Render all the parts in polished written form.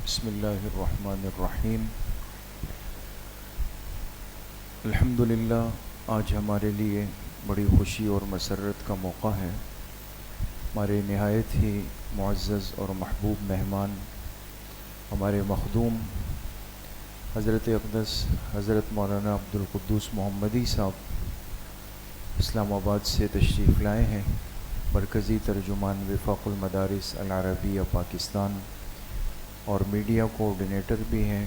بسم اللہ الرحمن الرحیم۔ الحمدللہ، آج ہمارے لیے بڑی خوشی اور مسرت کا موقع ہے۔ ہمارے نہایت ہی معزز اور محبوب مہمان، ہمارے مخدوم حضرت اقدس حضرت مولانا عبدالقدوس محمدی صاحب اسلام آباد سے تشریف لائے ہیں۔ مرکزی ترجمان وفاق المدارس العربیہ پاکستان اور میڈیا کوآرڈینیٹر بھی ہیں،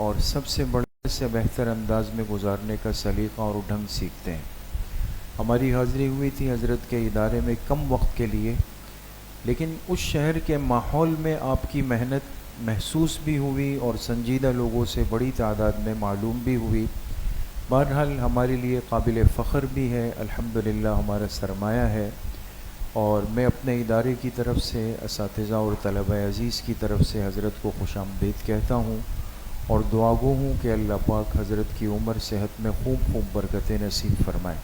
اور سب سے بڑے سے بہتر انداز میں گزارنے کا سلیقہ اور ڈھنگ سیکھتے ہیں۔ ہماری حاضری ہوئی تھی حضرت کے ادارے میں کم وقت کے لیے، لیکن اس شہر کے ماحول میں آپ کی محنت محسوس بھی ہوئی اور سنجیدہ لوگوں سے بڑی تعداد میں معلوم بھی ہوئی۔ بہرحال ہمارے لیے قابل فخر بھی ہے، الحمدللہ ہمارا سرمایہ ہے، اور میں اپنے ادارے کی طرف سے، اساتذہ اور طلبہ عزیز کی طرف سے حضرت کو خوش آمدید کہتا ہوں، اور دعا گو ہوں کہ اللہ پاک حضرت کی عمر صحت میں خوب خوب برکتیں نصیب فرمائے۔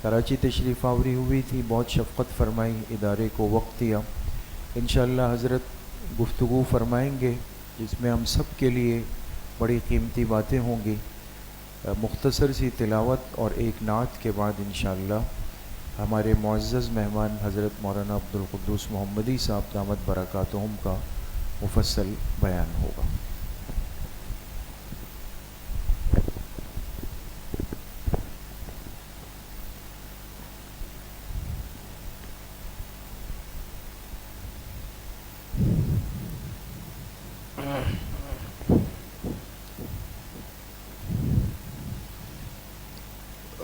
کراچی تشریف آوری ہوئی تھی، بہت شفقت فرمائی، ادارے کو وقت دیا۔ انشاءاللہ حضرت گفتگو فرمائیں گے جس میں ہم سب کے لیے بڑی قیمتی باتیں ہوں گی۔ مختصر سی تلاوت اور ایک نعت کے بعد انشاءاللہ ہمارے معزز مہمان حضرت مولانا عبدالقدوس محمدی صاحب دامت برکاتہم کا مفصل بیان ہوگا۔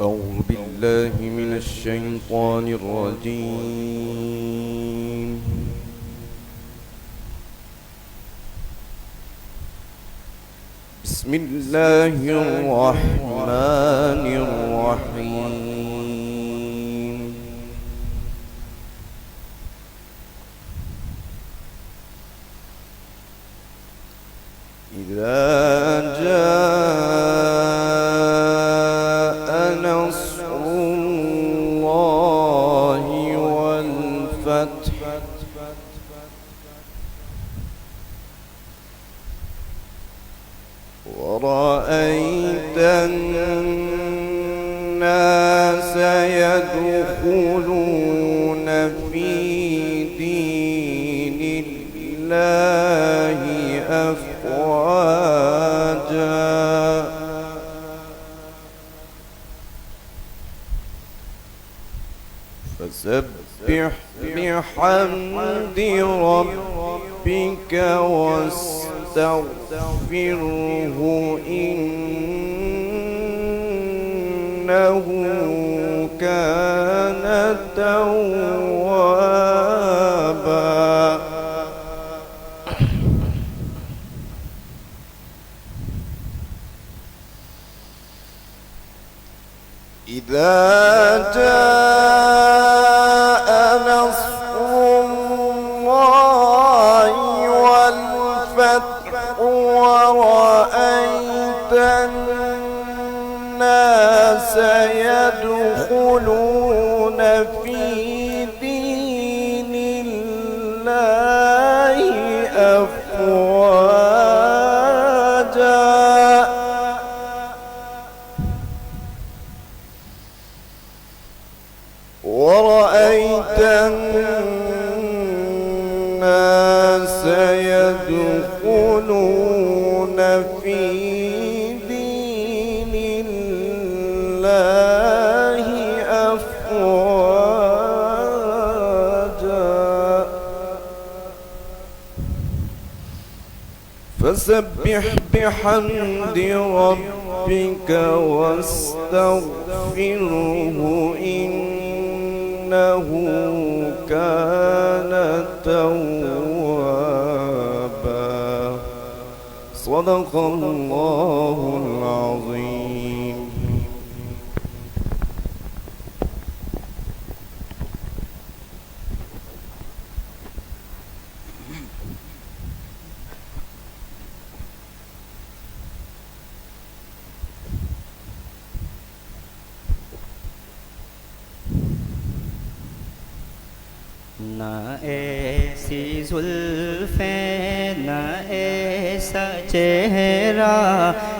أعوذ بالله من الشيطان الرجيم. بسم الله الرحمن الرحيم. إذا جاء نصر الله والفتح ورأيت الناس يدخلون في دين الله أفواجا فسبح بحمد ربك واستغفره إنه كان توابا. إذا جاء نصر الله والفتح ورأيت الناس يدخلون في دين الله أفواجا ورأيت الناس يدخلون في دين الله أفواجا فسبح بحمد ربك واستغفره إنه كان توابا. صدق الله العظيم. نہ ایسی زلفیں نہ ایسا چہرہ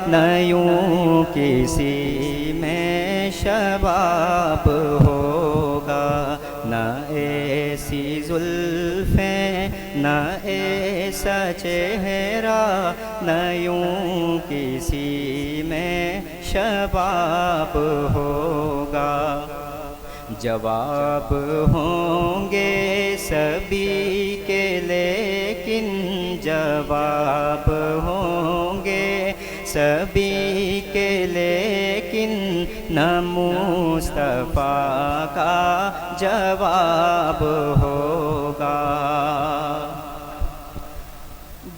نہ یوں کسی میں شباب ہوگا نہ ایسی زلفیں نہ ایسا چہرہ نہ یوں کسی میں شباب ہوگا جواب ہوں گے سبھی کے لیکن جواب ہوں گے سبھی کے لیکن نہ مصطفیٰ کا جواب ہوگا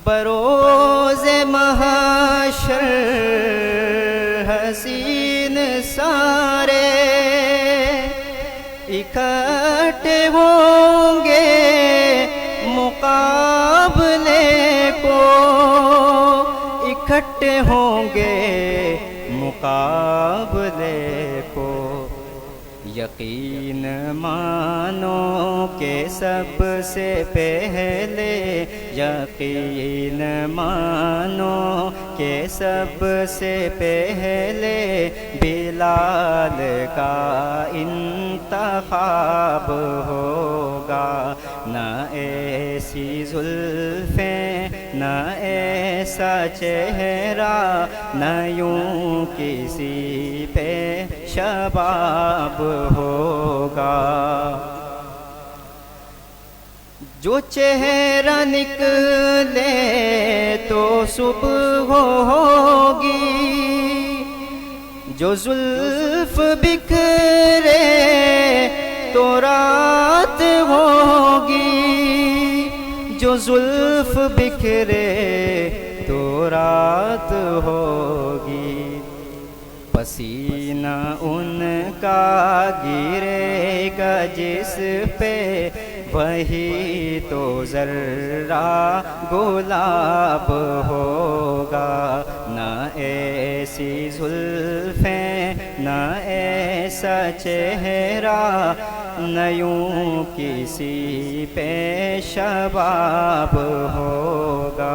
بروز محشر حسین سارے اکٹھے ہوں گے مقابلے کو اکٹھے ہوں گے مقابلے کو یقین مانو کہ سب سے پہلے یقین مانو کہ سب سے پہلے بلال کا انتخاب ہوگا نہ ایسی زلفیں نہ ایسا چہرہ نہ یوں کسی پہ شباب ہوگا جو چہرہ نکلے تو صبح ہوگی جو زلف بکھرے تو رات ہوگی جو زلف بکھرے تو رات ہوگی پسینہ ان کا گرے گا جس پہ وہی تو ذرہ گلاب ہوگا نہ ایسی زلفیں نہ ایسا چہرہ نہ یوں کسی پہ شباب ہوگا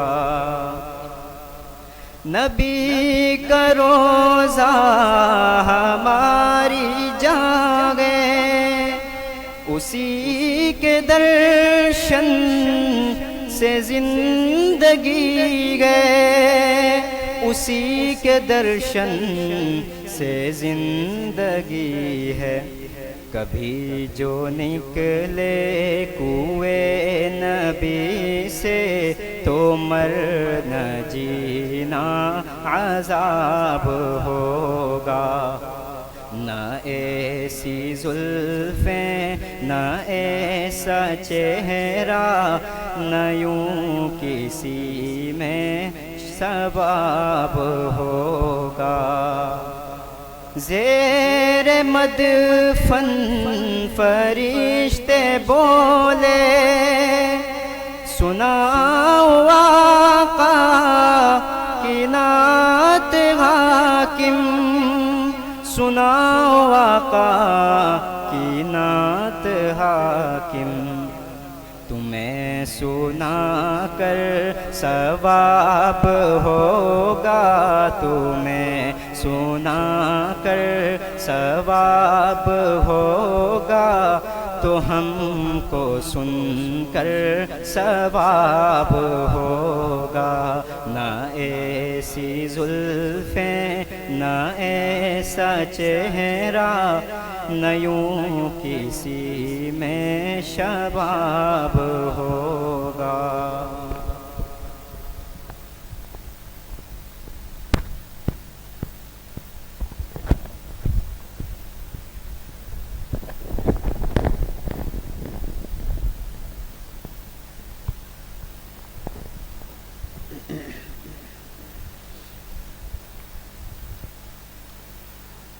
نبی کا روزہ ہماری جاگے اسی کے درشن سے زندگی گئے اسی کے درشن سے زندگی ہے کبھی جو نکلے کوئے نبی سے تو مر نہ جینا عذاب ہوگا نہ ایسی زلفیں نہ ایسا چہرہ نہ یوں کسی میں ثواب ہوگا زیر مدفن فرشتے بولے سناؤ آقا کی نعت حاکم سناؤ آقا کی نعت حاکم تمہیں سنا کر ثواب ہوگا تمہیں سنا کر ثواب ہوگا تو ہم کو سن کر ثواب ہوگا نہ ایسی زلفیں نہ ایسا چہرہ نہ یوں کسی میں شباب ہوگا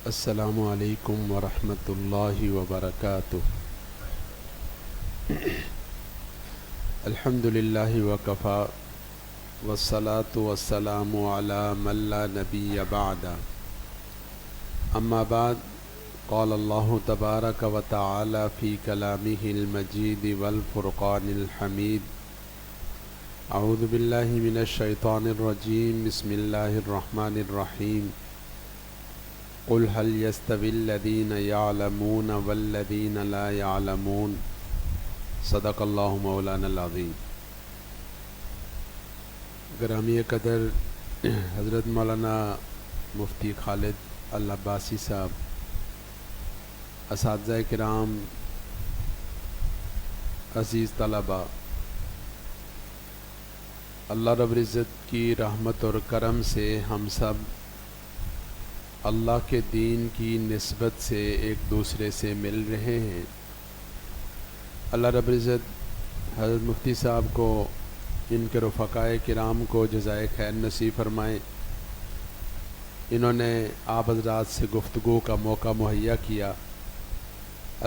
السلام علیکم ورحمۃ اللہ وبرکاتہ الحمد للہ وکفا والصلاة والسلام علی من لا نبی بعد اما بعد قال اللہ تبارک و تعالی فی کلامہ المجید والفرقان الحمید اعوذ باللہ من الشیطان الرجیم بسم اللہ الرحمن الرحیم قل هل يستوي الذین یعلمون والذین لا یعلمون صدق اللہ مولانا العظیم۔ گرامی قدر حضرت مولانا مفتی خالد العباسی صاحب، اساتذہ کرام، عزیز طلباء، اللہ رب العزت کی رحمت اور کرم سے ہم سب اللہ کے دین کی نسبت سے ایک دوسرے سے مل رہے ہیں۔ اللہ رب العزت حضرت مفتی صاحب کو، ان کے رفقائے کرام کو جزائے خیر نصیب فرمائیں۔ انہوں نے آپ حضرات سے گفتگو کا موقع مہیا کیا۔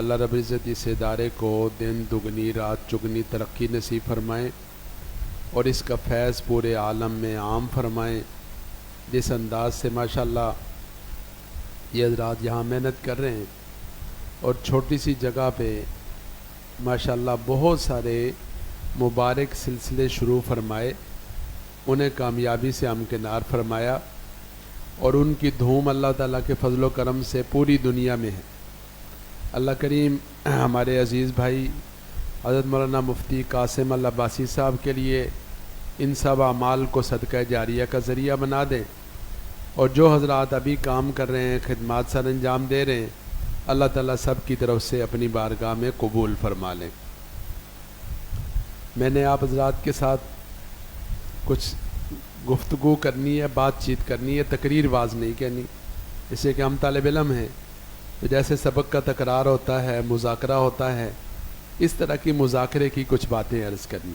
اللہ رب العزت اس ادارے کو دن دگنی رات چگنی ترقی نصیب فرمائیں اور اس کا فیض پورے عالم میں عام فرمائیں۔ جس انداز سے ماشاءاللہ یہ حضرات یہاں محنت کر رہے ہیں اور چھوٹی سی جگہ پہ ماشاءاللہ بہت سارے مبارک سلسلے شروع فرمائے، انہیں کامیابی سے ہمکنار فرمایا اور ان کی دھوم اللہ تعالیٰ کے فضل و کرم سے پوری دنیا میں ہے۔ اللہ کریم ہمارے عزیز بھائی حضرت مولانا مفتی قاسم العباسی صاحب کے لیے ان سب اعمال کو صدقہ جاریہ کا ذریعہ بنا دیں، اور جو حضرات ابھی کام کر رہے ہیں، خدمات سر انجام دے رہے ہیں، اللہ تعالیٰ سب کی طرف سے اپنی بارگاہ میں قبول فرما لیں۔ میں نے آپ حضرات کے ساتھ کچھ گفتگو کرنی ہے، بات چیت کرنی ہے، تقریر باز نہیں کہنی، جیسے کہ ہم طالب علم ہیں تو جیسے سبق کا تکرار ہوتا ہے، مذاکرہ ہوتا ہے، اس طرح کی مذاکرے کی کچھ باتیں عرض کرنی۔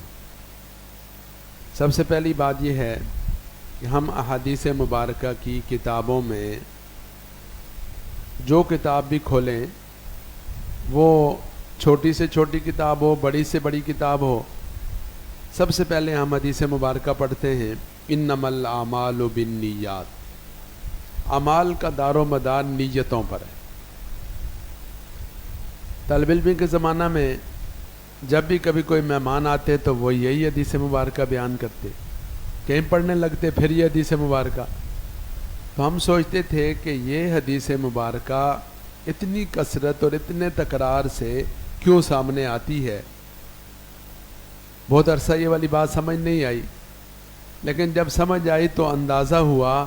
سب سے پہلی بات یہ ہے کہ ہم احادیث مبارکہ کی کتابوں میں جو کتاب بھی کھولیں، وہ چھوٹی سے چھوٹی کتاب ہو، بڑی سے بڑی کتاب ہو، سب سے پہلے ہم حدیث مبارکہ پڑھتے ہیں انما الاعمال بالنیات۔ اعمال کا دار و مدار نیتوں پر ہے۔ طالب علم کے زمانہ میں جب بھی کبھی کوئی مہمان آتے تو وہ یہی حدیث مبارکہ بیان کرتے، کہیں پڑھنے لگتے پھر یہ حدیث مبارکہ۔ تو ہم سوچتے تھے کہ یہ حدیث مبارکہ اتنی کثرت اور اتنے تکرار سے کیوں سامنے آتی ہے۔ بہت عرصہ یہ والی بات سمجھ نہیں آئی، لیکن جب سمجھ آئی تو اندازہ ہوا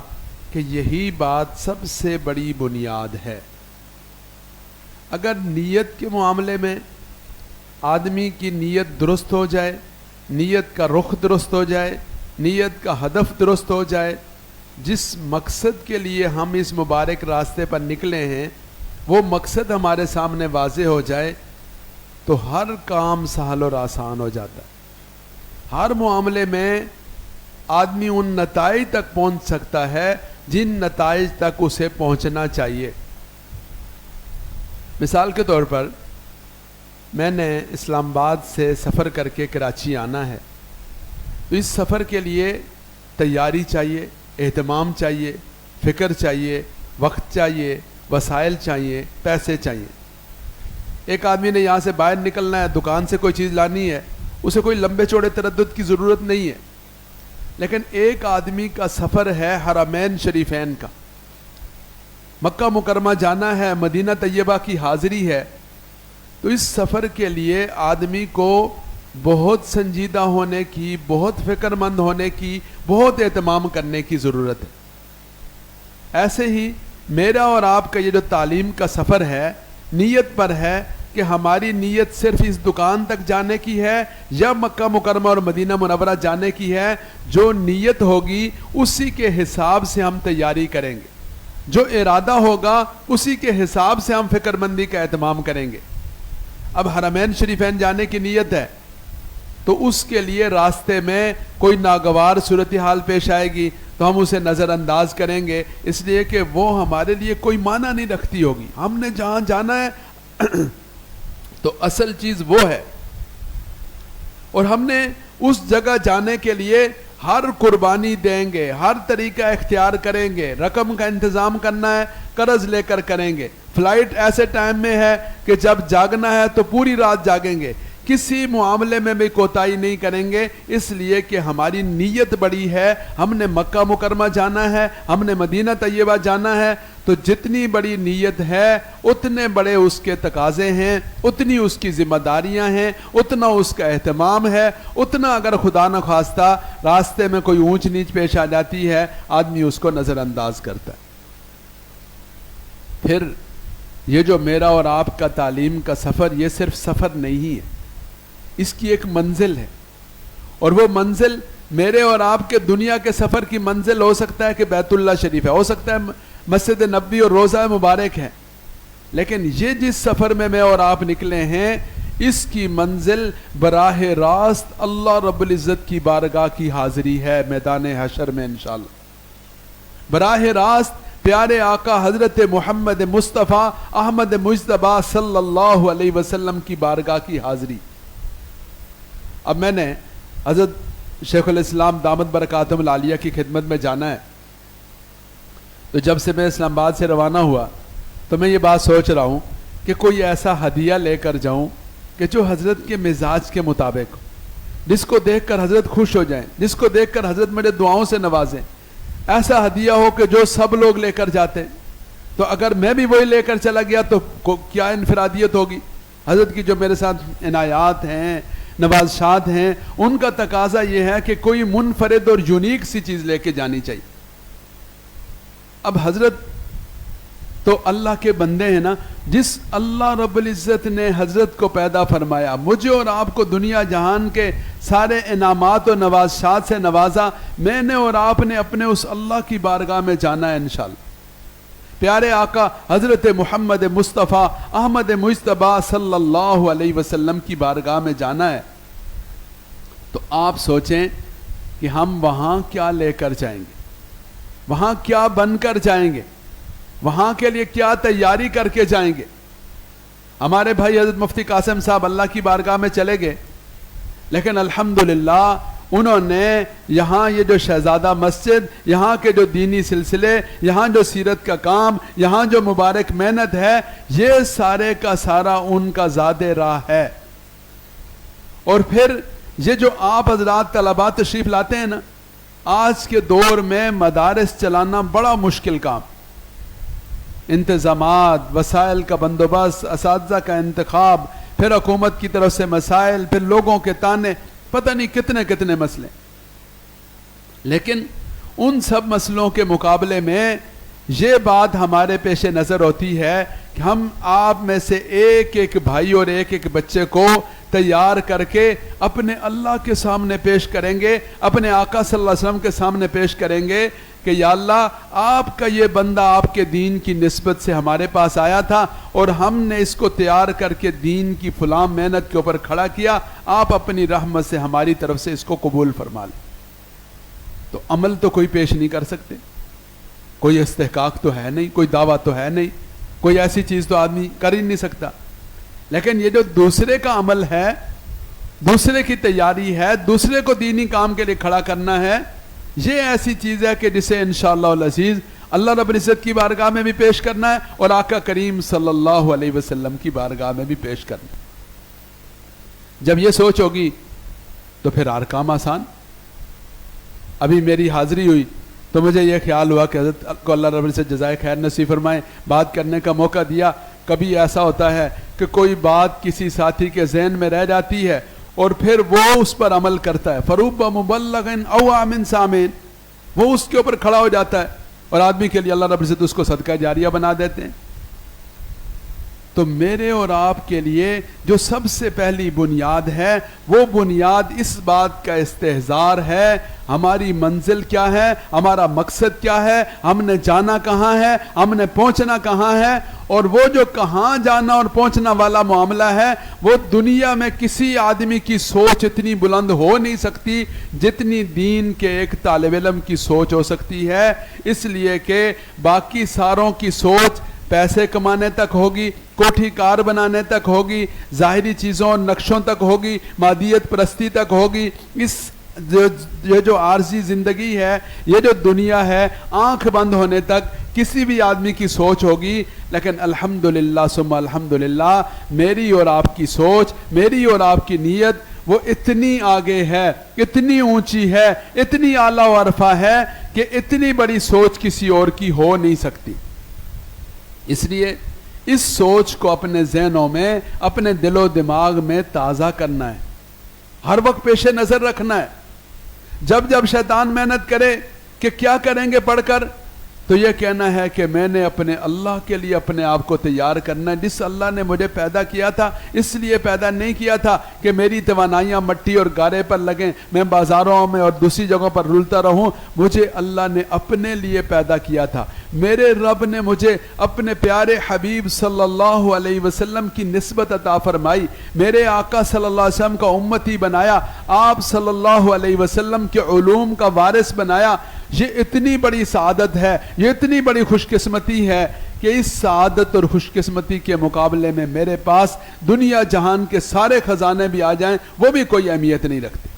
کہ یہی بات سب سے بڑی بنیاد ہے۔ اگر نیت کے معاملے میں آدمی کی نیت درست ہو جائے، نیت کا رخ درست ہو جائے، نیت کا ہدف درست ہو جائے، جس مقصد کے لیے ہم اس مبارک راستے پر نکلے ہیں وہ مقصد ہمارے سامنے واضح ہو جائے تو ہر کام سہل اور آسان ہو جاتا ہے۔ ہر معاملے میں آدمی ان نتائج تک پہنچ سکتا ہے جن نتائج تک اسے پہنچنا چاہیے۔ مثال کے طور پر میں نے اسلام آباد سے سفر کر کے کراچی آنا ہے، تو اس سفر کے لیے تیاری چاہیے، اہتمام چاہیے، فکر چاہیے، وقت چاہیے، وسائل چاہیے، پیسے چاہیے۔ ایک آدمی نے یہاں سے باہر نکلنا ہے، دکان سے کوئی چیز لانی ہے، اسے کوئی لمبے چوڑے تردد کی ضرورت نہیں ہے۔ لیکن ایک آدمی کا سفر ہے حرمین شریفین کا، مکہ مکرمہ جانا ہے، مدینہ طیبہ کی حاضری ہے، تو اس سفر کے لیے آدمی کو بہت سنجیدہ ہونے کی، بہت فکر مند ہونے کی، بہت اہتمام کرنے کی ضرورت ہے۔ ایسے ہی میرا اور آپ کا یہ جو تعلیم کا سفر ہے، نیت پر ہے کہ ہماری نیت صرف اس دکان تک جانے کی ہے یا مکہ مکرمہ اور مدینہ منورہ جانے کی ہے۔ جو نیت ہوگی اسی کے حساب سے ہم تیاری کریں گے، جو ارادہ ہوگا اسی کے حساب سے ہم فکر مندی کا اہتمام کریں گے۔ اب حرمین شریفین جانے کی نیت ہے تو اس کے لیے راستے میں کوئی ناگوار صورتحال پیش آئے گی تو ہم اسے نظر انداز کریں گے، اس لیے کہ وہ ہمارے لیے کوئی معنی نہیں رکھتی ہوگی۔ ہم نے جہاں جانا ہے تو اصل چیز وہ ہے، اور ہم نے اس جگہ جانے کے لیے ہر قربانی دیں گے, ہر طریقہ اختیار کریں گے, رقم کا انتظام کرنا ہے قرض لے کر کریں گے, فلائٹ ایسے ٹائم میں ہے کہ جب جاگنا ہے تو پوری رات جاگیں گے, کسی معاملے میں بھی کوتاہی نہیں کریں گے, اس لیے کہ ہماری نیت بڑی ہے, ہم نے مکہ مکرمہ جانا ہے, ہم نے مدینہ طیبہ جانا ہے, تو جتنی بڑی نیت ہے اتنے بڑے اس کے تقاضے ہیں, اتنی اس کی ذمہ داریاں ہیں, اتنا اس کا اہتمام ہے, اتنا اگر خدا نخواستہ راستے میں کوئی اونچ نیچ پیش آ جاتی ہے آدمی اس کو نظر انداز کرتا ہے. پھر یہ جو میرا اور آپ کا تعلیم کا سفر, یہ صرف سفر نہیں ہے, اس کی ایک منزل ہے, اور وہ منزل میرے اور آپ کے دنیا کے سفر کی منزل ہو سکتا ہے کہ بیت اللہ شریف ہے, ہو سکتا ہے مسجد نبوی اور روضہ مبارک ہے, لیکن یہ جس سفر میں میں اور آپ نکلے ہیں اس کی منزل براہ راست اللہ رب العزت کی بارگاہ کی حاضری ہے میدان حشر میں انشاءاللہ. براہ راست پیارے آقا حضرت محمد مصطفیٰ احمد مجتبیٰ صلی اللہ علیہ وسلم کی بارگاہ کی حاضری. اب میں نے حضرت شیخ الاسلام دامت برکاتہم العالیہ کی خدمت میں جانا ہے, تو جب سے میں اسلام آباد سے روانہ ہوا تو میں یہ بات سوچ رہا ہوں کہ کوئی ایسا ہدیہ لے کر جاؤں کہ جو حضرت کے مزاج کے مطابق ہو, جس کو دیکھ کر حضرت خوش ہو جائیں, جس کو دیکھ کر حضرت میرے دعاؤں سے نوازیں. ایسا ہدیہ ہو کہ جو سب لوگ لے کر جاتے, تو اگر میں بھی وہی لے کر چلا گیا تو کیا انفرادیت ہوگی. حضرت کی جو میرے ساتھ عنایات ہیں, نوازشات ہیں, ان کا تقاضا یہ ہے کہ کوئی منفرد اور یونیک سی چیز لے کے جانی چاہیے. اب حضرت تو اللہ کے بندے ہیں نا, جس اللہ رب العزت نے حضرت کو پیدا فرمایا, مجھے اور آپ کو دنیا جہان کے سارے انعامات و نوازشات سے نوازا, میں نے اور آپ نے اپنے اس اللہ کی بارگاہ میں جانا ہے انشاءاللہ. پیارے آقا حضرت محمد مصطفیٰ احمد مجتبیٰ صلی اللہ علیہ وسلم کی بارگاہ میں جانا ہے, تو آپ سوچیں کہ ہم وہاں کیا لے کر جائیں گے, وہاں کیا بن کر جائیں گے, وہاں کے لیے کیا تیاری کر کے جائیں گے. ہمارے بھائی حضرت مفتی قاسم صاحب اللہ کی بارگاہ میں چلے گئے, لیکن الحمدللہ انہوں نے یہاں یہ جو شہزادہ مسجد, یہاں کے جو دینی سلسلے, یہاں جو سیرت کا کام, یہاں جو مبارک محنت ہے, یہ سارے کا سارا ان کا زاد راہ ہے. اور پھر یہ جو آپ حضرات طلباء تشریف لاتے ہیں نا, آج کے دور میں مدارس چلانا بڑا مشکل کام, انتظامات, وسائل کا بندوبست, اساتذہ کا انتخاب, پھر حکومت کی طرف سے مسائل, پھر لوگوں کے تانے, پتہ نہیں کتنے کتنے مسئلے. لیکن ان سب مسئلوں کے مقابلے میں یہ بات ہمارے پیش نظر ہوتی ہے کہ ہم آپ میں سے ایک ایک بھائی اور ایک ایک بچے کو تیار کر کے اپنے اللہ کے سامنے پیش کریں گے, اپنے آقا صلی اللہ علیہ وسلم کے سامنے پیش کریں گے کہ یا اللہ, آپ کا یہ بندہ آپ کے دین کی نسبت سے ہمارے پاس آیا تھا اور ہم نے اس کو تیار کر کے دین کی فلاں محنت کے اوپر کھڑا کیا, آپ اپنی رحمت سے ہماری طرف سے اس کو قبول فرما لیں. تو عمل تو کوئی پیش نہیں کر سکتے, کوئی استحقاق تو ہے نہیں, کوئی دعویٰ تو ہے نہیں, کوئی ایسی چیز تو آدمی کر ہی نہیں سکتا. لیکن یہ جو دوسرے کا عمل ہے, دوسرے کی تیاری ہے, دوسرے کو دینی کام کے لیے کھڑا کرنا ہے, یہ ایسی چیز ہے کہ جسے انشاءاللہ العزیز اللہ رب العزت کی بارگاہ میں بھی پیش کرنا ہے اور آقا کریم صلی اللہ علیہ وسلم کی بارگاہ میں بھی پیش کرنا ہے. جب یہ سوچ ہوگی تو پھر ہر کام آسان. ابھی میری حاضری ہوئی تو مجھے یہ خیال ہوا کہ حضرت کو اللہ رب العزت جزائے خیر نصیب فرمائے, بات کرنے کا موقع دیا. کبھی ایسا ہوتا ہے کہ کوئی بات کسی ساتھی کے ذہن میں رہ جاتی ہے اور پھر وہ اس پر عمل کرتا ہے, فروب مبلغ او عامن سامن, وہ اس کے اوپر کھڑا ہو جاتا ہے اور آدمی کے لیے اللہ رب العزت اس کو صدقہ جاریہ بنا دیتے ہیں. تو میرے اور آپ کے لیے جو سب سے پہلی بنیاد ہے, وہ بنیاد اس بات کا استحضار ہے ہماری منزل کیا ہے, ہمارا مقصد کیا ہے, ہم نے جانا کہاں ہے, ہم نے پہنچنا کہاں ہے. اور وہ جو کہاں جانا اور پہنچنا والا معاملہ ہے, وہ دنیا میں کسی آدمی کی سوچ اتنی بلند ہو نہیں سکتی جتنی دین کے ایک طالب علم کی سوچ ہو سکتی ہے. اس لیے کہ باقی ساروں کی سوچ پیسے کمانے تک ہوگی, کوٹھی کار بنانے تک ہوگی, ظاہری چیزوں اور نقشوں تک ہوگی, مادیت پرستی تک ہوگی. اس یہ جو عارضی زندگی ہے، یہ جو دنیا ہے، آنکھ بند ہونے تک کسی بھی آدمی کی سوچ ہوگی، لیکن الحمدللہ ثم الحمدللہ میری اور آپ کی سوچ، میری اور آپ کی نیت وہ اتنی آگے ہے، اتنی اونچی ہے، اتنی اعلیٰ و عرفہ ہے کہ اتنی بڑی سوچ کسی اور کی ہو نہیں سکتی۔ اس لیے اس سوچ کو اپنے ذہنوں میں، اپنے دل و دماغ میں تازہ کرنا ہے، ہر وقت پیش نظر رکھنا ہے۔ جب جب شیطان محنت کرے کہ کیا کریں گے پڑھ کر، تو یہ کہنا ہے کہ میں نے اپنے اللہ کے لیے اپنے آپ کو تیار کرنا ہے۔ جس اللہ نے مجھے پیدا کیا تھا اس لیے پیدا نہیں کیا تھا کہ میری توانائیاں مٹی اور گارے پر لگیں، میں بازاروں میں اور دوسری جگہوں پر رلتا رہوں۔ مجھے اللہ نے اپنے لیے پیدا کیا تھا، میرے رب نے مجھے اپنے پیارے حبیب صلی اللہ علیہ وسلم کی نسبت عطا فرمائی، میرے آقا صلی اللہ علیہ وسلم کا امتی بنایا، آپ صلی اللہ علیہ وسلم کے علوم کا وارث بنایا۔ یہ اتنی بڑی سعادت ہے، یہ اتنی بڑی خوش قسمتی ہے کہ اس سعادت اور خوش قسمتی کے مقابلے میں میرے پاس دنیا جہان کے سارے خزانے بھی آ جائیں وہ بھی کوئی اہمیت نہیں رکھتے۔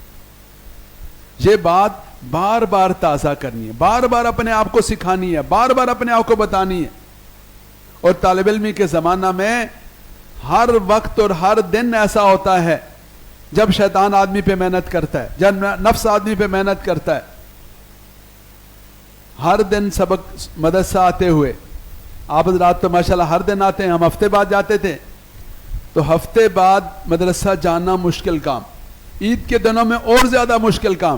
یہ بات بار بار تازہ کرنی ہے، بار بار اپنے آپ کو سکھانی ہے، بار بار اپنے آپ کو بتانی ہے۔ اور طالب علمی کے زمانہ میں ہر وقت اور ہر دن ایسا ہوتا ہے جب شیطان آدمی پہ محنت کرتا ہے، جب نفس آدمی پہ محنت کرتا ہے۔ ہر دن سبق مدرسہ آتے ہوئے، آپ حضرات تو ماشاءاللہ ہر دن آتے ہیں، ہم ہفتے بعد جاتے تھے، تو ہفتے بعد مدرسہ جانا مشکل کام، عید کے دنوں میں اور زیادہ مشکل کام۔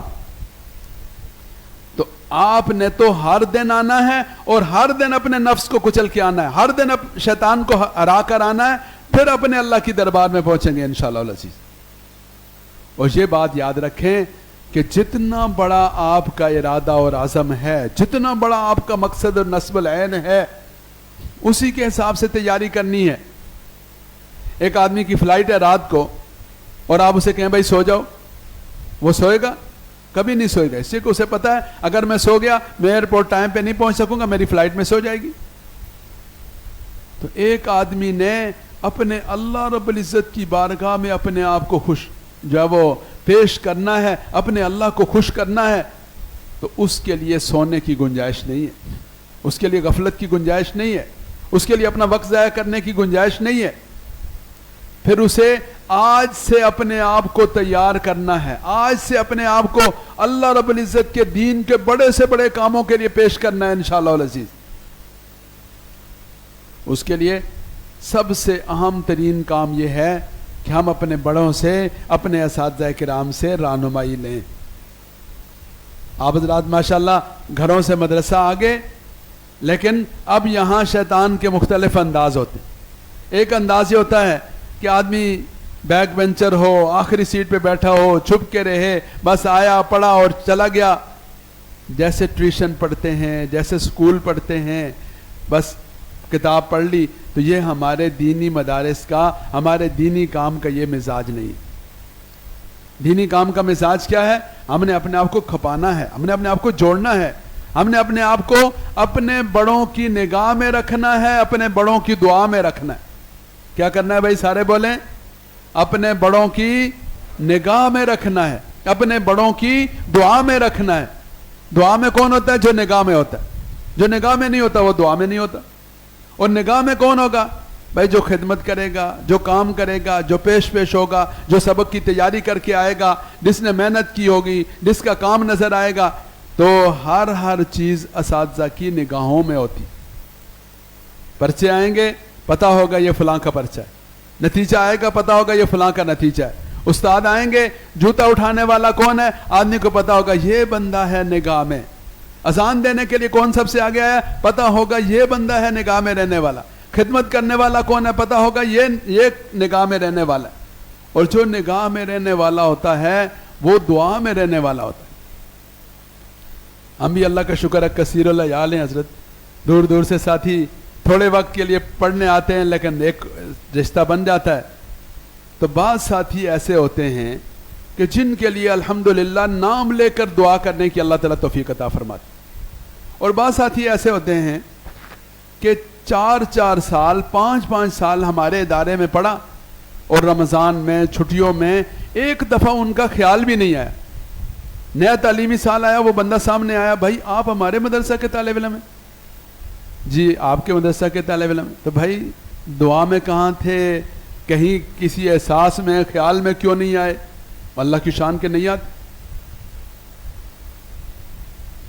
تو آپ نے تو ہر دن آنا ہے اور ہر دن اپنے نفس کو کچل کے آنا ہے، ہر دن شیطان کو ہرا کر آنا ہے، پھر اپنے اللہ کی دربار میں پہنچیں گے انشاءاللہ العزیز۔ اور یہ بات یاد رکھیں کہ جتنا بڑا آپ کا ارادہ اور عزم ہے، جتنا بڑا آپ کا مقصد اور نصب العین ہے، اسی کے حساب سے تیاری کرنی ہے۔ ایک آدمی کی فلائٹ ہے رات کو اور آپ اسے کہیں بھائی سو جاؤ، وہ سوئے گا؟ کبھی نہیں سوئے گا، اس لیے کہ اسے پتا ہے اگر میں سو گیا میں ایئرپورٹ ٹائم پہ نہیں پہنچ سکوں گا، میری فلائٹ میں سو جائے گی۔ تو ایک آدمی نے اپنے اللہ رب العزت کی بارگاہ میں اپنے آپ کو خوش جو ہے وہ پیش کرنا ہے، اپنے اللہ کو خوش کرنا ہے، تو اس کے لیے سونے کی گنجائش نہیں ہے، اس کے لیے غفلت کی گنجائش نہیں ہے، اس کے لیے اپنا وقت ضائع کرنے کی گنجائش نہیں ہے۔ پھر اسے آج سے اپنے آپ کو تیار کرنا ہے، آج سے اپنے آپ کو اللہ رب العزت کے دین کے بڑے سے بڑے کاموں کے لیے پیش کرنا ہے انشاءاللہ العزیز۔ اس کے لیے سب سے اہم ترین کام یہ ہے کہ ہم اپنے بڑوں سے، اپنے اساتذہ کرام سے رہنمائی لیں۔ آپ حضرات ماشاءاللہ گھروں سے مدرسہ آگے، لیکن اب یہاں شیطان کے مختلف انداز ہوتے ہیں۔ ایک انداز یہ ہوتا ہے کہ آدمی بیک بینچر ہو، آخری سیٹ پہ بیٹھا ہو، چھپ کے رہے، بس آیا پڑھا اور چلا گیا، جیسے ٹیوشن پڑھتے ہیں، جیسے سکول پڑھتے ہیں، بس کتاب پڑھ لی۔ تو یہ ہمارے دینی مدارس کا، ہمارے دینی کام کا یہ مزاج نہیں۔ دینی کام کا مزاج کیا ہے؟ ہم نے اپنے آپ کو کھپانا ہے، ہم نے اپنے آپ کو جوڑنا ہے، ہم نے اپنے آپ کو اپنے بڑوں کی نگاہ میں رکھنا ہے، اپنے بڑوں کی دعا میں رکھنا ہے۔ کیا کرنا ہے بھائی؟ سارے بولیں، اپنے بڑوں کی نگاہ میں رکھنا ہے، اپنے بڑوں کی دعا میں رکھنا ہے۔ دعا میں کون ہوتا ہے؟ جو نگاہ میں ہوتا ہے۔ جو نگاہ میں نہیں ہوتا وہ دعا میں نہیں ہوتا۔ اور نگاہ میں کون ہوگا؟ بھائی جو خدمت کرے گا، جو کام کرے گا، جو پیش ہوگا، جو سبق کی تیاری کر کے آئے گا، جس نے محنت کی ہوگی، جس کا کام نظر آئے گا۔ تو ہر چیز اساتذہ کی نگاہوں میں ہوتی۔ پرچے آئیں گے، پتہ ہوگا یہ فلاں کا پرچہ ہے، نتیجہ آئے گا، پتہ ہوگا یہ فلاں کا نتیجہ ہے۔ استاد آئیں گے، جوتا اٹھانے والا کون ہے، آدمی کو پتہ ہوگا یہ بندہ ہے نگاہ میں۔ اذان دینے کے لیے کون سب سے آگے آیا، پتہ ہوگا یہ بندہ ہے نگاہ میں رہنے والا۔ خدمت کرنے والا کون ہے، پتہ ہوگا یہ نگاہ میں رہنے والا ہے۔ اور جو نگاہ میں رہنے والا ہوتا ہے وہ دعا میں رہنے والا ہوتا ہے۔ ہم بھی اللہ کا شکر ہے، کثیر اللہ یال ہیں حضرت، دور دور سے ساتھی تھوڑے وقت کے لیے پڑھنے آتے ہیں، لیکن ایک رشتہ بن جاتا ہے۔ تو بعض ساتھی ایسے ہوتے ہیں کہ جن کے لیے الحمدللہ نام لے کر دعا کرنے کی اللہ تعالیٰ توفیق عطا فرماتے، اور بعض ساتھی ایسے ہوتے ہیں کہ 4 سال 5 سال ہمارے ادارے میں پڑھا اور رمضان میں چھٹیوں میں ایک دفعہ ان کا خیال بھی نہیں آیا نیا تعلیمی سال آیا, وہ بندہ سامنے آیا, بھائی آپ ہمارے مدرسہ کے طالب علم ہیں؟ جی آپ کے مدرسہ کے طالب علم. تو بھائی دعا میں کہاں تھے, کہیں کسی احساس میں خیال میں کیوں نہیں آئے؟ اللہ کی شان کے نہیں آتے.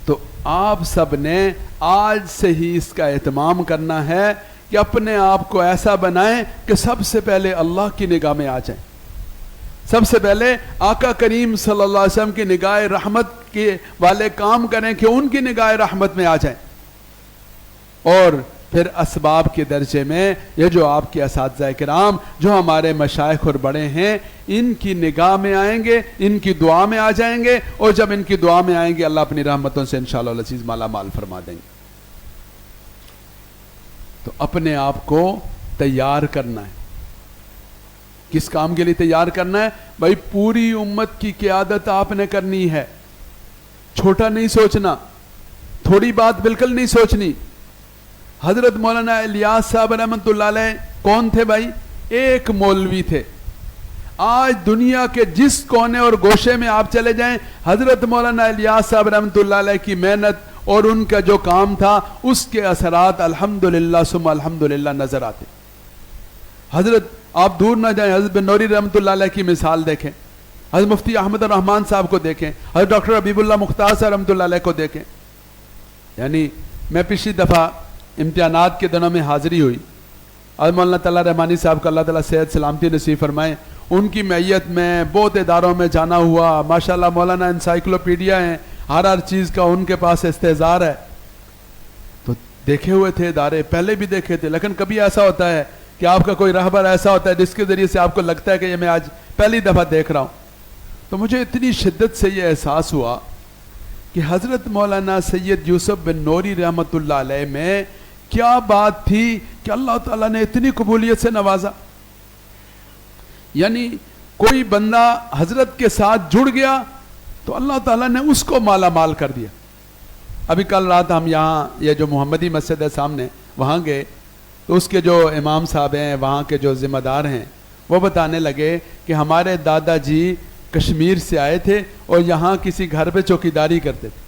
تو آپ سب نے آج سے ہی اس کا اہتمام کرنا ہے کہ اپنے آپ کو ایسا بنائیں کہ سب سے پہلے اللہ کی نگاہ میں آ جائیں, سب سے پہلے آقا کریم صلی اللہ علیہ وسلم کی نگاہ رحمت کے والے کام کریں کہ ان کی نگاہ رحمت میں آ جائیں, اور پھر اسباب کے درجے میں یہ جو آپ کے اساتذہ کرام جو ہمارے مشائخ اور بڑے ہیں ان کی نگاہ میں آئیں گے, ان کی دعا میں آ جائیں گے, اور جب ان کی دعا میں آئیں گے اللہ اپنی رحمتوں سے انشاءاللہ العزیز مالا مال فرما دیں گے. تو اپنے آپ کو تیار کرنا ہے. کس کام کے لیے تیار کرنا ہے؟ بھائی پوری امت کی قیادت آپ نے کرنی ہے. چھوٹا نہیں سوچنا, تھوڑی بات بالکل نہیں سوچنی. حضرت مولانا الیاس صاحب رحمۃ اللہ علیہ کون تھے بھائی؟ ایک مولوی تھے. آج دنیا کے جس کونے اور گوشے میں آپ چلے جائیں, حضرت مولانا الیاس صاحب رحمۃ اللہ علیہ کی محنت اور ان کا جو کام تھا اس کے اثرات الحمدللہ ثم الحمدللہ نظر آتے. حضرت آپ دور نہ جائیں, حضرت بن نوری رحمۃ اللہ علیہ کی مثال دیکھیں, حضرت مفتی احمد الرحمان صاحب کو دیکھیں, حضرت ڈاکٹر حبیب اللہ مختار صاحب رحمۃ اللہ علیہ کو دیکھیں. یعنی میں پچھلی دفعہ امتحانات کے دنوں میں حاضری ہوئی, حضرت مولانا تعالیٰ رحمانی صاحب کا اللہ تعالیٰ صحت سلامتی نصیب فرمائے, ان کی معیت میں بہت اداروں میں جانا ہوا. ماشاءاللہ مولانا انسائکلوپیڈیا ہیں, ہر چیز کا ان کے پاس استحضار ہے. تو دیکھے ہوئے تھے ادارے, پہلے بھی دیکھے تھے, لیکن کبھی ایسا ہوتا ہے کہ آپ کا کوئی رہبر ایسا ہوتا ہے جس کے ذریعے سے آپ کو لگتا ہے کہ یہ میں آج پہلی دفعہ دیکھ رہا ہوں. تو مجھے اتنی شدت سے یہ احساس ہوا کہ حضرت مولانا سید یوسف بن نوری رحمۃ اللہ علیہ میں کیا بات تھی کہ اللہ تعالیٰ نے اتنی قبولیت سے نوازا. یعنی کوئی بندہ حضرت کے ساتھ جڑ گیا تو اللہ تعالیٰ نے اس کو مالا مال کر دیا. ابھی کل رات ہم یہاں یہ جو محمدی مسجد ہے سامنے وہاں گئے, تو اس کے جو امام صاحب ہیں, وہاں کے جو ذمہ دار ہیں, وہ بتانے لگے کہ ہمارے دادا جی کشمیر سے آئے تھے اور یہاں کسی گھر پہ چوکیداری کرتے تھے.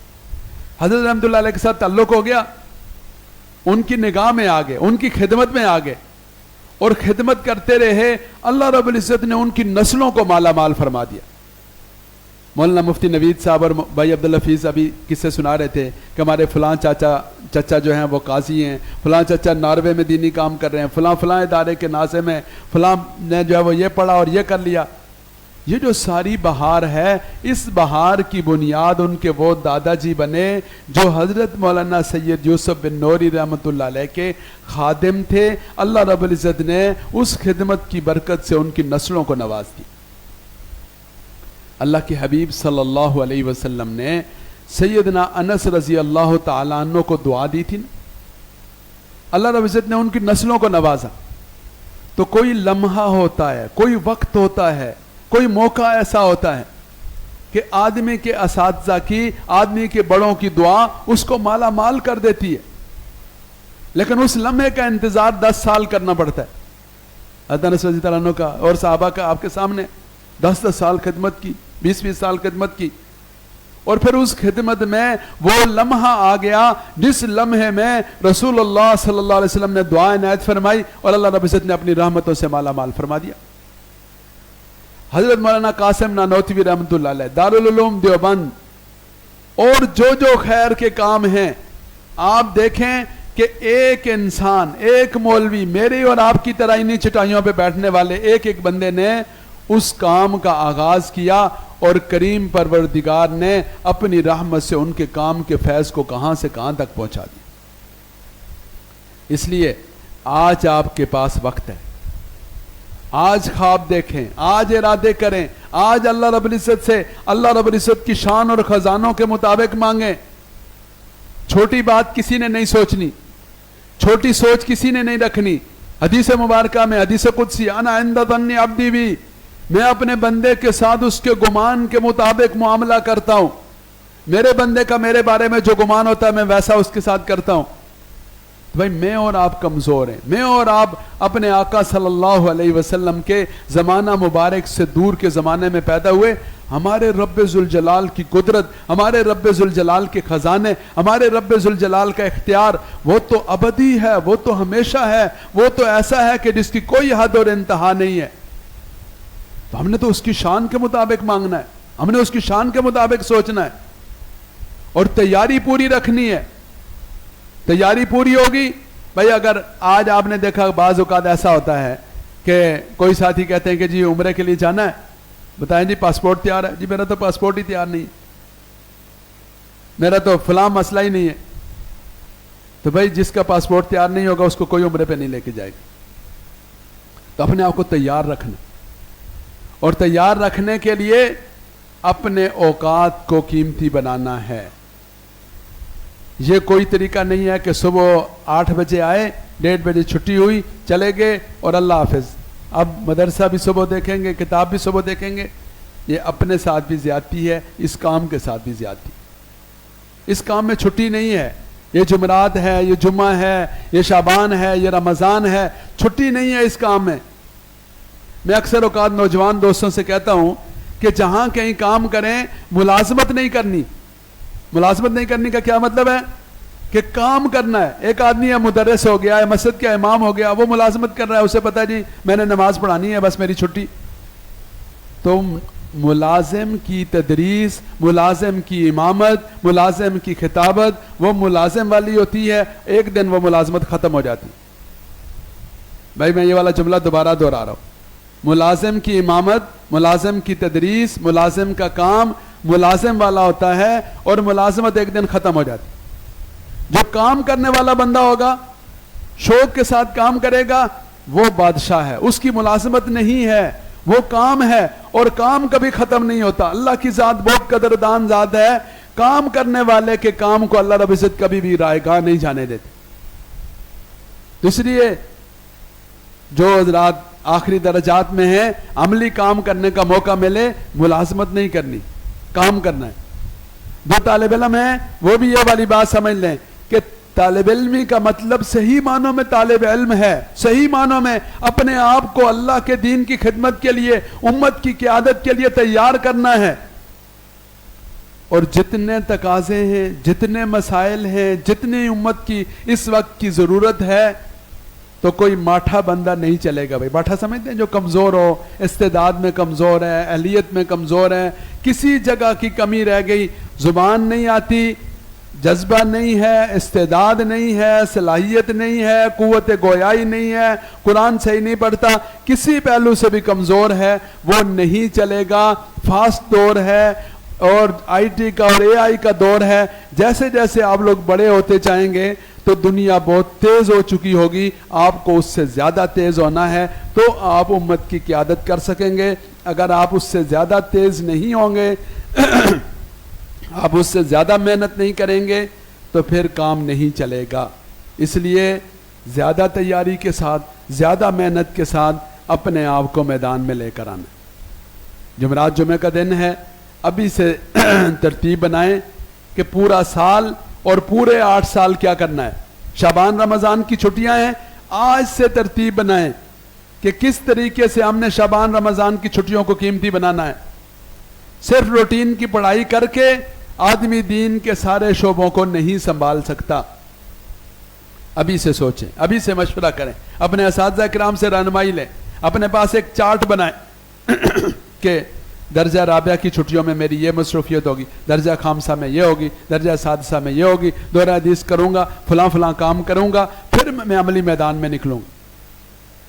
حضرت رحمۃ اللہ علیہ کے ساتھ تعلق ہو گیا, ان کی نگاہ میں آ گئے, ان کی خدمت میں آ گئے اور خدمت کرتے رہے. اللہ رب العزت نے ان کی نسلوں کو مالا مال فرما دیا. مولانا مفتی نوید صاحب اور بھائی عبدالحفیظ ابھی قصے سنا رہے تھے کہ ہمارے فلاں چچا جو ہیں وہ قاضی ہیں, فلاں چچا ناروے میں دینی کام کر رہے ہیں, فلاں ادارے کے ناظم ہیں, فلاں نے جو ہے وہ یہ پڑھا اور یہ کر لیا. یہ جو ساری بہار ہے, اس بہار کی بنیاد ان کے وہ دادا جی بنے جو حضرت مولانا سید یوسف بن نوری رحمۃ اللہ علیہ کے خادم تھے. اللہ رب العزت نے اس خدمت کی برکت سے ان کی نسلوں کو نواز دی. اللہ کے حبیب صلی اللہ علیہ وسلم نے سیدنا انس رضی اللہ تعالیٰ عنہ کو دعا دی تھی نا, اللہ رب العزت نے ان کی نسلوں کو نوازا. تو کوئی لمحہ ہوتا ہے, کوئی وقت ہوتا ہے, کوئی موقع ایسا ہوتا ہے کہ آدمی کے اساتذہ کی, آدمی کے بڑوں کی دعا اس کو مالا مال کر دیتی ہے, لیکن اس لمحے کا انتظار 10 سال کرنا پڑتا ہے. حضرت انس رضی اللہ عنہ کا اور صحابہ کا آپ کے سامنے 10 سال خدمت کی, 20 سال خدمت کی, اور پھر اس خدمت میں وہ لمحہ آ گیا جس لمحے میں رسول اللہ صلی اللہ علیہ وسلم نے دعا عنایت فرمائی اور اللہ رب العزت نے اپنی رحمتوں سے مالا مال فرما دیا. حضرت مولانا قاسم نانوتوی رحمۃ اللہ علیہ دارالعلوم دیوبند اور جو خیر کے کام ہیں, آپ دیکھیں کہ ایک انسان, ایک مولوی, میری اور آپ کی طرح انہی چٹائیوں پہ بیٹھنے والے ایک بندے نے اس کام کا آغاز کیا, اور کریم پروردگار نے اپنی رحمت سے ان کے کام کے فیض کو کہاں سے کہاں تک پہنچا دیا. اس لیے آج آپ کے پاس وقت ہے, آج خواب دیکھیں, آج ارادے کریں, آج اللہ رب العزت سے اللہ رب العزت کی شان اور خزانوں کے مطابق مانگیں. چھوٹی بات کسی نے نہیں سوچنی, چھوٹی سوچ کسی نے نہیں رکھنی. حدیث مبارکہ میں, حدیث قدسی, انا عند ظن عبدی بی, میں اپنے بندے کے ساتھ اس کے گمان کے مطابق معاملہ کرتا ہوں. میرے بندے کا میرے بارے میں جو گمان ہوتا ہے میں ویسا اس کے ساتھ کرتا ہوں. تو بھائی میں اور آپ کمزور ہیں، میں اور آپ اپنے آقا صلی اللہ علیہ وسلم کے زمانہ مبارک سے دور کے زمانے میں پیدا ہوئے. ہمارے رب ذوالجلال کی قدرت، ہمارے رب ذوالجلال کے خزانے، ہمارے رب ذوالجلال کا اختیار، وہ تو ابدی ہے، وہ تو ہمیشہ ہے، وہ تو ایسا ہے کہ جس کی کوئی حد اور انتہا نہیں ہے. تو ہم نے تو اس کی شان کے مطابق مانگنا ہے، ہم نے اس کی شان کے مطابق سوچنا ہے اور تیاری پوری رکھنی ہے. تیاری پوری ہوگی. بھائی اگر آج آپ نے دیکھا بعض اوقات ایسا ہوتا ہے کہ کوئی ساتھی کہتے ہیں کہ جی عمرے کے لیے جانا ہے، بتائیں جی پاسپورٹ تیار ہے؟ جی میرا تو پاسپورٹ ہی تیار نہیں ہے، میرا تو فلاں مسئلہ ہی نہیں ہے. تو بھائی جس کا پاسپورٹ تیار نہیں ہوگا اس کو کوئی عمرے پہ نہیں لے کے جائے گا. تو اپنے آپ کو تیار رکھنا، اور تیار رکھنے کے لیے اپنے اوقات کو قیمتی بنانا ہے. یہ کوئی طریقہ نہیں ہے کہ صبح 8 بجے آئے، 1:30 بجے چھٹی ہوئی، چلے گئے اور اللہ حافظ. اب مدرسہ بھی صبح دیکھیں گے، کتاب بھی صبح دیکھیں گے. یہ اپنے ساتھ بھی زیادتی ہے، اس کام کے ساتھ بھی زیادتی. اس کام میں چھٹی نہیں ہے. یہ جمعرات ہے، یہ جمعہ ہے، یہ شعبان ہے، یہ رمضان ہے، چھٹی نہیں ہے اس کام میں. میں اکثر اوقات نوجوان دوستوں سے کہتا ہوں کہ جہاں کہیں کام کریں ملازمت نہیں کرنی. ملازمت نہیں کرنے کا کیا مطلب ہے؟ کہ کام کرنا ہے. ایک آدمی ہے مدرس ہو گیا ہے، مسجد کا امام ہو گیا، وہ ملازمت کر رہا ہے، اسے پتا جی میں نے نماز پڑھانی ہے، بس میری چھٹی. تو ملازم کی تدریس، ملازم کی امامت، ملازم کی خطابت وہ ملازم والی ہوتی ہے. ایک دن وہ ملازمت ختم ہو جاتی. بھائی میں یہ والا جملہ دوبارہ دہرا رہا ہوں. ملازم کی امامت، ملازم کی تدریس، ملازم کا کام ملازم والا ہوتا ہے اور ملازمت ایک دن ختم ہو جاتی. جو کام کرنے والا بندہ ہوگا، شوق کے ساتھ کام کرے گا، وہ بادشاہ ہے. اس کی ملازمت نہیں ہے، وہ کام ہے، اور کام کبھی ختم نہیں ہوتا. اللہ کی ذات بہت قدردان ذات ہے. کام کرنے والے کے کام کو اللہ رب العزت کبھی بھی رائے گاہ نہیں جانے دیتے. اس لیے جو حضرات آخری درجات میں ہیں، عملی کام کرنے کا موقع ملے، ملازمت نہیں کرنی، کام کرنا ہے. جو طالب علم ہیں وہ بھی یہ والی بات سمجھ لیں کہ طالب علمی کا مطلب صحیح معنوں میں طالب علم ہے. صحیح معنوں میں اپنے آپ کو اللہ کے دین کی خدمت کے لیے، امت کی قیادت کے لیے تیار کرنا ہے. اور جتنے تقاضے ہیں، جتنے مسائل ہیں، جتنی امت کی اس وقت کی ضرورت ہے، تو کوئی ماٹھا بندہ نہیں چلے گا. بھائی ماٹھا سمجھتے ہیں؟ جو کمزور ہو، استعداد میں کمزور ہے، اہلیت میں کمزور ہے، کسی جگہ کی کمی رہ گئی، زبان نہیں آتی، جذبہ نہیں ہے، استعداد نہیں ہے، صلاحیت نہیں ہے، قوت گویائی نہیں ہے، قرآن صحیح نہیں پڑھتا، کسی پہلو سے بھی کمزور ہے، وہ نہیں چلے گا. فاسٹ دور ہے اور آئی ٹی کا اور اے آئی کا دور ہے. جیسے جیسے آپ لوگ بڑے ہوتے جائیں گے تو دنیا بہت تیز ہو چکی ہوگی. آپ کو اس سے زیادہ تیز ہونا ہے تو آپ امت کی قیادت کر سکیں گے. اگر آپ اس سے زیادہ تیز نہیں ہوں گے آپ اس سے زیادہ محنت نہیں کریں گے تو پھر کام نہیں چلے گا. اس لیے زیادہ تیاری کے ساتھ، زیادہ محنت کے ساتھ اپنے آپ کو میدان میں لے کر آنا. جمعرات جمعہ کا دن ہے، ابھی سے ترتیب بنائیں کہ پورا سال اور پورے 8 سال کیا کرنا ہے. شعبان رمضان کی چھٹیاں ہیں، آج سے ترتیب بنائیں کہ کس طریقے سے ہم نے شعبان رمضان کی چھٹیوں کو قیمتی بنانا ہے. صرف روٹین کی پڑھائی کر کے آدمی دین کے سارے شعبوں کو نہیں سنبھال سکتا. ابھی سے سوچیں، ابھی سے مشورہ کریں، اپنے اساتذہ کرام سے رہنمائی لیں، اپنے پاس ایک چارٹ بنائیں کہ درجہ رابعہ کی چھٹیوں میں میری یہ مصروفیت ہوگی، درجہ خامسہ میں یہ ہوگی، درجہ سادسہ میں یہ ہوگی، دورہ حدیث کروں گا، فلاں فلاں کام کروں گا، پھر میں عملی میدان میں نکلوں گا.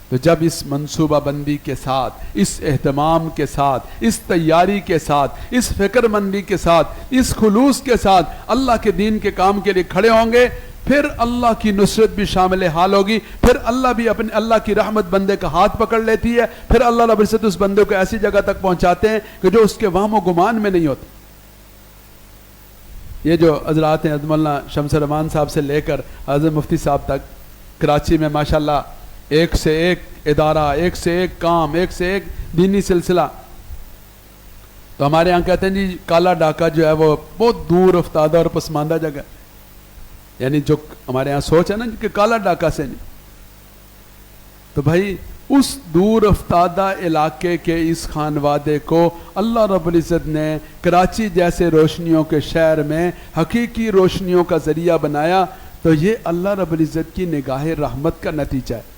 تو جب اس منصوبہ بندی کے ساتھ، اس اہتمام کے ساتھ، اس تیاری کے ساتھ، اس فکر مندی کے ساتھ، اس خلوص کے ساتھ اللہ کے دین کے کام کے لیے کھڑے ہوں گے، پھر اللہ کی نصرت بھی شامل حال ہوگی. پھر اللہ بھی اپنے اللہ کی رحمت بندے کا ہاتھ پکڑ لیتی ہے. پھر اللہ رب العزت اس بندے کو ایسی جگہ تک پہنچاتے ہیں کہ جو اس کے وہم و گمان میں نہیں ہوتے. یہ جو حضرات ہیں، عظم اللہ شمس رحمان صاحب سے لے کر حضرت مفتی صاحب تک، کراچی میں ماشاءاللہ ایک سے ایک ادارہ، ایک سے ایک کام، ایک سے ایک دینی سلسلہ. تو ہمارے یہاں کہتے ہیں جی کالا ڈاکہ جو ہے وہ بہت دور افتادہ اور پسماندہ جگہ. یعنی جو ہمارے یہاں سوچ ہے نا کہ کالا ڈاکہ سے نہیں، تو بھائی اس دور افتادہ علاقے کے اس خانوادے کو اللہ رب العزت نے کراچی جیسے روشنیوں کے شہر میں حقیقی روشنیوں کا ذریعہ بنایا، تو یہ اللہ رب العزت کی نگاہ رحمت کا نتیجہ ہے۔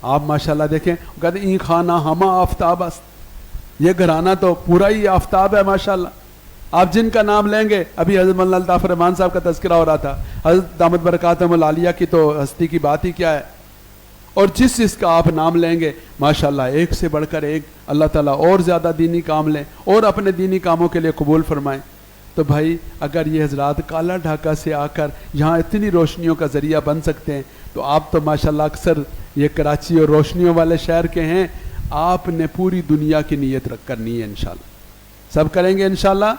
آپ ماشاءاللہ دیکھیں، کہتے این خانہ ہما آفتاب است، یہ گھرانہ تو پورا ہی آفتاب ہے ماشاءاللہ۔ آپ جن کا نام لیں گے، ابھی حضرت مولانا الطاف رحمان صاحب کا تذکرہ ہو رہا تھا، حضرت دامت برکاتہم العالیہ کی تو ہستی کی بات ہی کیا ہے، اور جس کا آپ نام لیں گے ماشاءاللہ ایک سے بڑھ کر ایک اللہ تعالیٰ اور زیادہ دینی کام لیں اور اپنے دینی کاموں کے لیے قبول فرمائیں۔ تو بھائی اگر یہ حضرات کالا ڈھاکہ سے آ کر یہاں اتنی روشنیوں کا ذریعہ بن سکتے ہیں، تو آپ تو ماشاءاللہ اکثر یہ کراچی اور روشنیوں والے شہر کے ہیں، آپ نے پوری دنیا کی نیت رکھ کرنی ہے انشاءاللہ، سب کریں گے انشاءاللہ،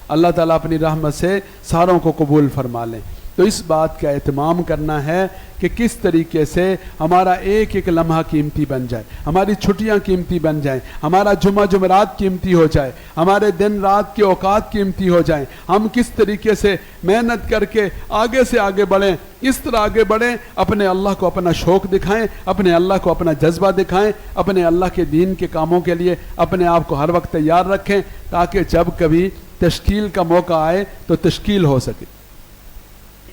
اللہ تعالیٰ اپنی رحمت سے ساروں کو قبول فرما لیں۔ تو اس بات کا اہتمام کرنا ہے کہ کس طریقے سے ہمارا ایک ایک لمحہ قیمتی بن جائے، ہماری چھٹیاں قیمتی بن جائیں، ہمارا جمعرات قیمتی ہو جائے، ہمارے دن رات کے اوقات قیمتی ہو جائیں، ہم کس طریقے سے محنت کر کے آگے سے آگے بڑھیں، اس طرح آگے بڑھیں، اپنے اللہ کو اپنا شوق دکھائیں، اپنے اللہ کو اپنا جذبہ دکھائیں، اپنے اللہ کے دین کے کاموں کے لیے اپنے آپ کو ہر وقت تیار رکھیں، تاکہ جب کبھی تشکیل کا موقع آئے تو تشکیل ہو سکے۔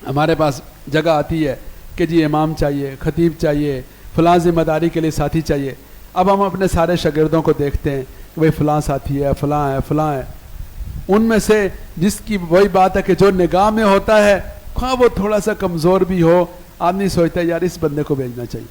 ہمارے پاس جگہ آتی ہے کہ جی امام چاہیے، خطیب چاہیے، فلاں ذمہ داری کے لیے ساتھی چاہیے، اب ہم اپنے سارے شاگردوں کو دیکھتے ہیں کہ بھئی فلاں ساتھی ہے، فلاں ہے، فلاں ہے، ان میں سے جس کی وہی بات ہے کہ جو نگاہ میں ہوتا ہے، خواہ وہ تھوڑا سا کمزور بھی ہو، آدمی سوچتا ہے یار اس بندے کو بھیجنا چاہیے۔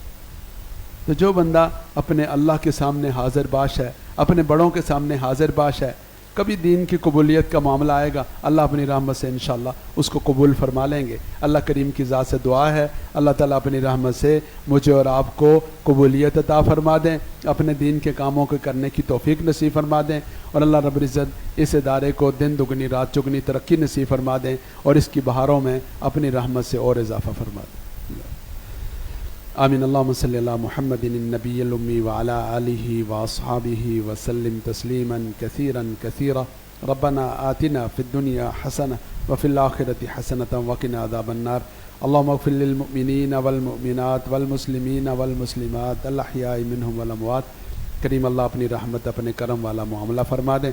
تو جو بندہ اپنے اللہ کے سامنے حاضر باش ہے، اپنے بڑوں کے سامنے حاضر باش ہے، کبھی دین کی قبولیت کا معاملہ آئے گا، اللہ اپنی رحمت سے انشاءاللہ اس کو قبول فرما لیں گے۔ اللہ کریم کی ذات سے دعا ہے، اللہ تعالیٰ اپنی رحمت سے مجھے اور آپ کو قبولیت عطا فرما دیں، اپنے دین کے کاموں کو کرنے کی توفیق نصیب فرما دیں، اور اللہ رب العزت اس ادارے کو دن دگنی رات چگنی ترقی نصیب فرما دیں، اور اس کی بہاروں میں اپنی رحمت سے اور اضافہ فرما دیں۔ آمین۔ اللہم صلی اللہ محمد النبی الامی وعلی آلہ واصحابہ وسلم تسلیما کثیرا کثیرا۔ ربنا آتنا فی الدنیا حسنہ وفی الآخرۃ حسنۃ وقنا عذاب النار۔ اللہم اغفر للمؤمنین والمؤمنات والمسلمین والمسلمات الاحیاء منہم والاموات۔ کریم اللہ اپنی رحمت اپنے کرم والا معاملہ فرما دیں۔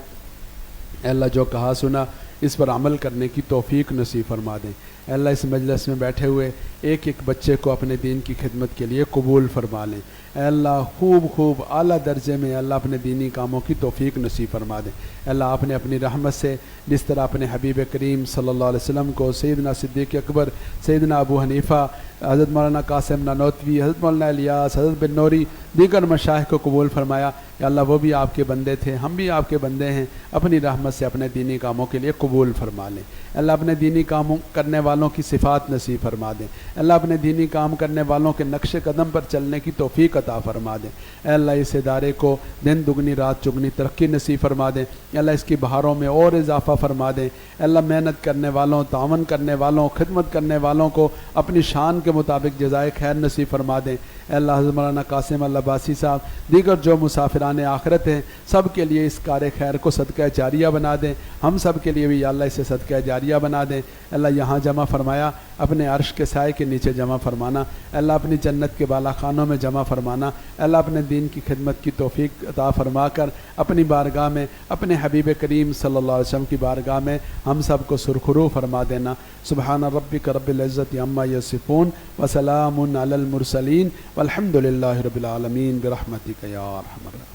اے اللہ جو کہا سنا اس پر عمل کرنے کی توفیق نصیب فرما دیں۔ اے اللہ اس مجلس میں بیٹھے ہوئے ایک ایک بچے کو اپنے دین کی خدمت کے لیے قبول فرما لیں۔ اے اللہ خوب اعلیٰ درجے میں اللہ اپنے دینی کاموں کی توفیق نصیب فرما دیں۔ اے اللہ آپ نے اپنی رحمت سے جس طرح اپنے حبیب کریم صلی اللہ علیہ وسلم کو سیدنا صدیق اکبر، سیدنا ابو حنیفہ، حضرت مولانا قاسم نانوتوی، حضرت مولانا الیاس، حضرت بن نوری، دیگر مشائخ کو قبول فرمایا، یا اللہ وہ بھی آپ کے بندے تھے، ہم بھی آپ کے بندے ہیں، اپنی رحمت سے اپنے دینی کاموں کے لیے قبول فرما لیں۔ اللہ اپنے دینی کاموں کرنے والوں کی صفات نصیب فرما دیں۔ اللہ اپنے دینی کام کرنے والوں کے نقش قدم پر چلنے کی توفیق عطا فرما دیں۔ اے اللہ اس ادارے کو دن دگنی رات چگنی ترقی نصیب فرما دیں۔ اے اللہ اس کی بہاروں میں اور اضافہ فرما دیں۔ اے اللہ محنت کرنے والوں، تعاون کرنے والوں، خدمت کرنے والوں کو اپنی شان کے مطابق جزائے خیر نصیب فرما دیں۔ اے اللہ حضرت مولانا قاسم العباسی صاحب، دیگر جو مسافران آخرت ہیں، سب کے لیے اس کار خیر کو صدقہ جاریہ بنا دیں۔ ہم سب کے لیے بھی یا اللہ اسے صدقہ جاریہ بنا دیں۔ اے اللہ یہاں جمع فرمایا، اپنے عرش کے سائے کے نیچے جمع فرمانا۔ اے اللہ اپنی جنت کے بالا خانوں میں جمع فرمانا۔ اے اللہ اپنے دین کی خدمت کی توفیق عطا فرما کر اپنی بارگاہ میں، اپنے حبیب کریم صلی اللہ علیہ وسلم کی بارگاہ میں ہم سب کو سرخرو فرما دینا۔ سبحان ربک رب العزت عما یصفون وسلام علی المرسلین والحمد للہ رب العالمین برحمتک یا ارحم الراحمین۔